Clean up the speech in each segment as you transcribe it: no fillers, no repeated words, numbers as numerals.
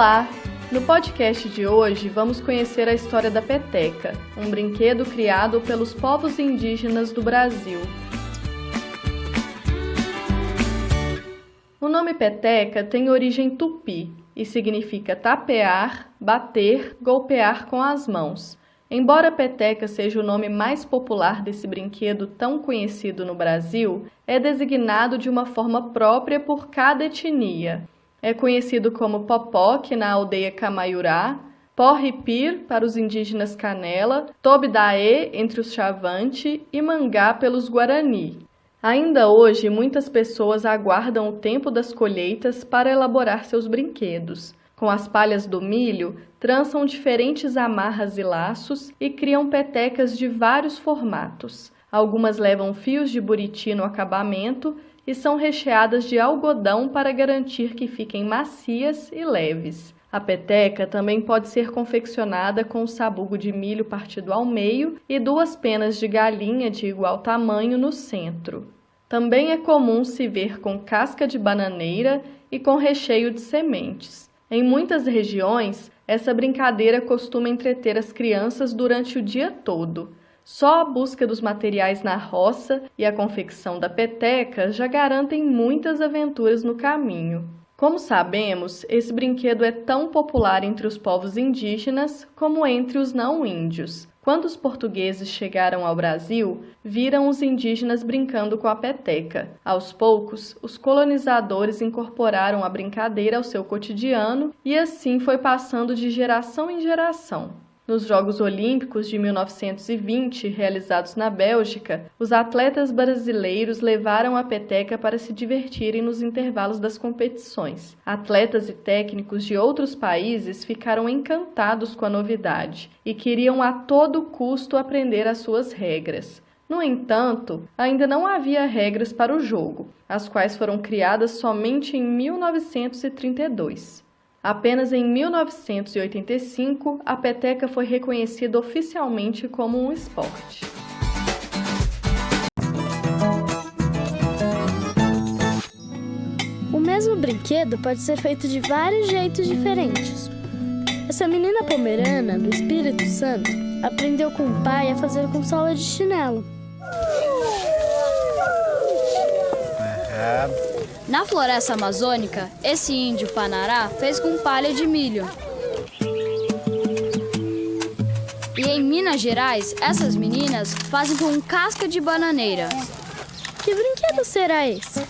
Olá! No podcast de hoje vamos conhecer a história da peteca, um brinquedo criado pelos povos indígenas do Brasil. O nome peteca tem origem tupi e significa tapear, bater, golpear com as mãos. Embora a peteca seja o nome mais popular desse brinquedo tão conhecido no Brasil, é designado de uma forma própria por cada etnia. É conhecido como popoque na aldeia Camaiurá, porripir para os indígenas Canela, tobidaê entre os Xavante e mangá pelos Guarani. Ainda hoje, muitas pessoas aguardam o tempo das colheitas para elaborar seus brinquedos. Com as palhas do milho, trançam diferentes amarras e laços e criam petecas de vários formatos. Algumas levam fios de buriti no acabamento e são recheadas de algodão para garantir que fiquem macias e leves. A peteca também pode ser confeccionada com o sabugo de milho partido ao meio e 2 penas de galinha de igual tamanho no centro. Também é comum se ver com casca de bananeira e com recheio de sementes. Em muitas regiões, essa brincadeira costuma entreter as crianças durante o dia todo. Só a busca dos materiais na roça e a confecção da peteca já garantem muitas aventuras no caminho. Como sabemos, esse brinquedo é tão popular entre os povos indígenas como entre os não índios. Quando os portugueses chegaram ao Brasil, viram os indígenas brincando com a peteca. Aos poucos, os colonizadores incorporaram a brincadeira ao seu cotidiano e assim foi passando de geração em geração. Nos Jogos Olímpicos de 1920, realizados na Bélgica, os atletas brasileiros levaram a peteca para se divertirem nos intervalos das competições. Atletas e técnicos de outros países ficaram encantados com a novidade e queriam a todo custo aprender as suas regras. No entanto, ainda não havia regras para o jogo, as quais foram criadas somente em 1932. Apenas em 1985, a peteca foi reconhecida oficialmente como um esporte. O mesmo brinquedo pode ser feito de vários jeitos diferentes. Essa menina pomerana, do Espírito Santo, aprendeu com o pai a fazer com sola de chinelo. Na floresta amazônica, esse índio Panará fez com palha de milho. E em Minas Gerais, essas meninas fazem com casca de bananeira. Que brinquedo será esse?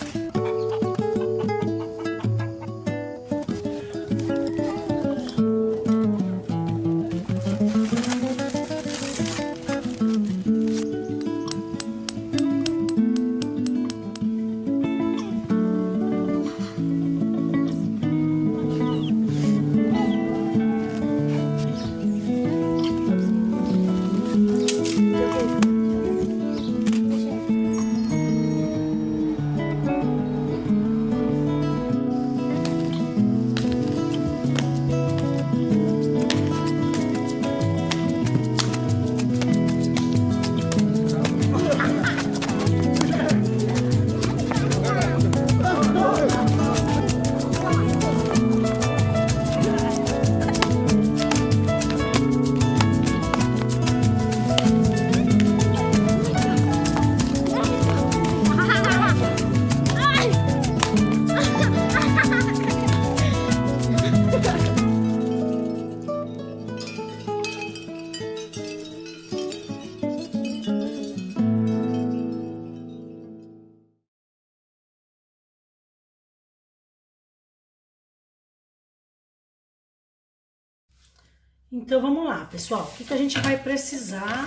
Então vamos lá, pessoal. O que a gente vai precisar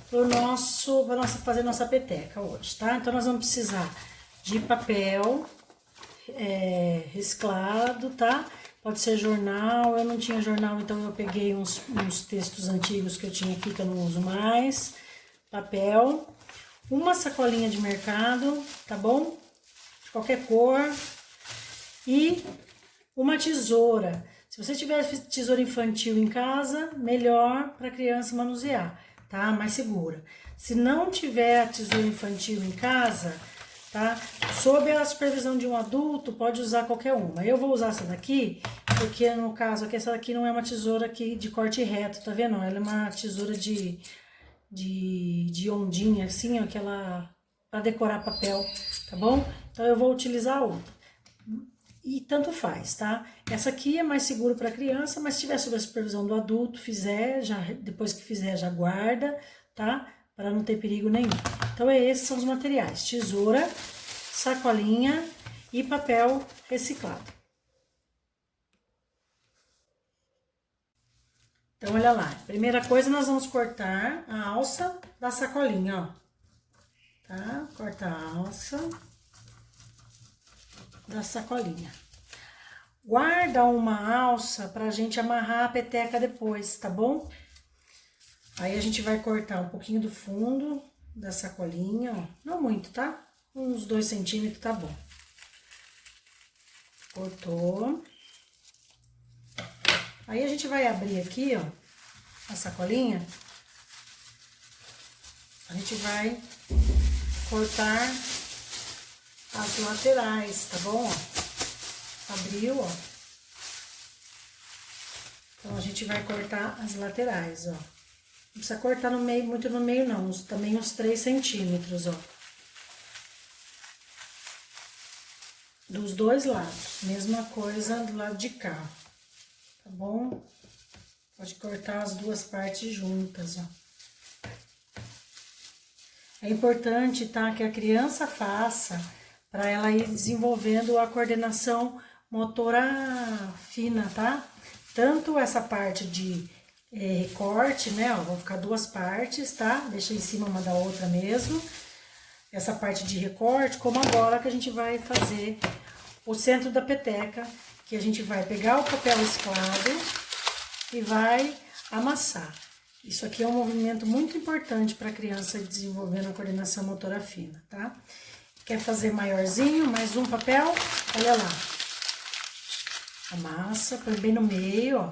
para fazer nossa peteca hoje, tá? Então nós vamos precisar de papel reciclado, tá? Pode ser jornal. Eu não tinha jornal, então eu peguei uns textos antigos que eu tinha aqui que eu não uso mais. Papel, uma sacolinha de mercado, tá bom? De qualquer cor. E uma tesoura. Se você tiver tesoura infantil em casa, melhor para a criança manusear, tá? Mais segura. Se não tiver tesoura infantil em casa, tá? Sob a supervisão de um adulto, pode usar qualquer uma. Eu vou usar essa daqui, Porque no caso aqui, essa daqui não é uma tesoura aqui de corte reto, tá vendo? Ela é uma tesoura de ondinha, assim, ó, que ela... pra decorar papel, tá bom? Então eu vou utilizar outra. E tanto faz, tá? Essa aqui é mais seguro para criança, mas se tiver sob a supervisão do adulto, fizer, já, depois que fizer, já guarda, tá? Para não ter perigo nenhum. Então, esses são os materiais: tesoura, sacolinha e papel reciclado. Então, olha lá. Primeira coisa, nós vamos cortar a alça da sacolinha, ó. Tá? Corta a alça da sacolinha. Guarda uma alça pra gente amarrar a peteca depois, tá bom? Aí a gente vai cortar um pouquinho do fundo da sacolinha, ó. Não muito, tá? Uns 2 centímetros tá bom. Cortou. Aí a gente vai abrir aqui, ó, a sacolinha. A gente vai cortar as laterais, tá bom? Ó, abriu, ó. Então, a gente vai cortar as laterais, ó. Não precisa cortar no meio, muito no meio não, também uns 3 centímetros, ó. Dos dois lados, mesma coisa do lado de cá, tá bom? Pode cortar as duas partes juntas, ó. É importante, tá, que a criança faça para ela ir desenvolvendo a coordenação motora fina, tá? Tanto essa parte de recorte, né, ó, vão ficar 2 partes, tá? Deixa em cima uma da outra mesmo. Essa parte de recorte, como agora que a gente vai fazer o centro da peteca, que a gente vai pegar o papel reciclado e vai amassar. Isso aqui é um movimento muito importante para a criança desenvolvendo a coordenação motora fina, tá? Quer fazer maiorzinho, mais um papel? Olha lá. Amassa, põe bem no meio, ó,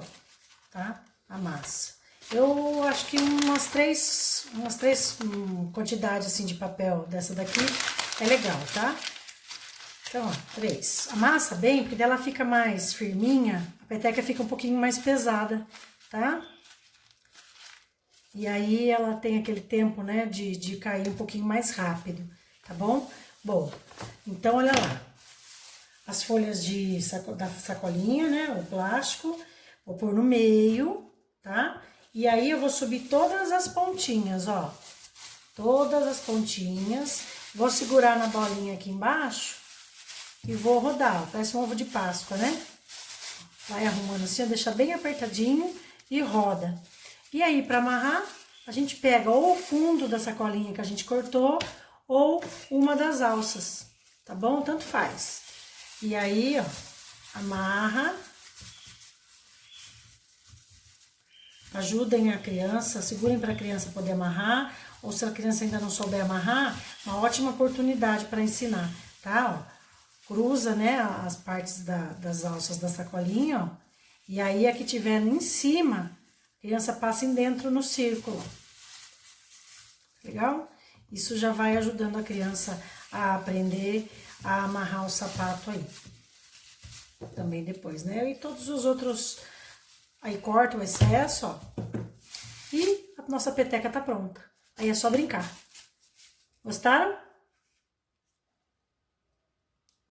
tá? Amassa. Eu acho que umas três quantidades assim de papel dessa daqui é legal, tá? Então, ó, 3. Amassa bem, porque dela fica mais firminha, a peteca fica um pouquinho mais pesada, tá? E aí ela tem aquele tempo, né, de cair um pouquinho mais rápido, tá bom? Bom, então olha lá. As folhas da sacolinha, né, o plástico, vou pôr no meio, tá? E aí eu vou subir todas as pontinhas, ó. Todas as pontinhas. Vou segurar na bolinha aqui embaixo e vou rodar, ó, parece um ovo de Páscoa, né? Vai arrumando assim, ó, deixa bem apertadinho e roda. E aí, para amarrar, a gente pega ou o fundo da sacolinha que a gente cortou ou uma das alças, tá bom? Tanto faz. E aí, ó, amarra. Ajudem a criança, segurem para a criança poder amarrar, ou se a criança ainda não souber amarrar, uma ótima oportunidade para ensinar, tá? Ó, cruza, né, as partes das alças da sacolinha, ó, e aí a que tiver em cima, a criança passa em dentro no círculo. Legal? Isso já vai ajudando a criança a aprender a amarrar o sapato aí. Também depois, né? E todos os outros... Aí corta o excesso, ó. E a nossa peteca tá pronta. Aí é só brincar. Gostaram?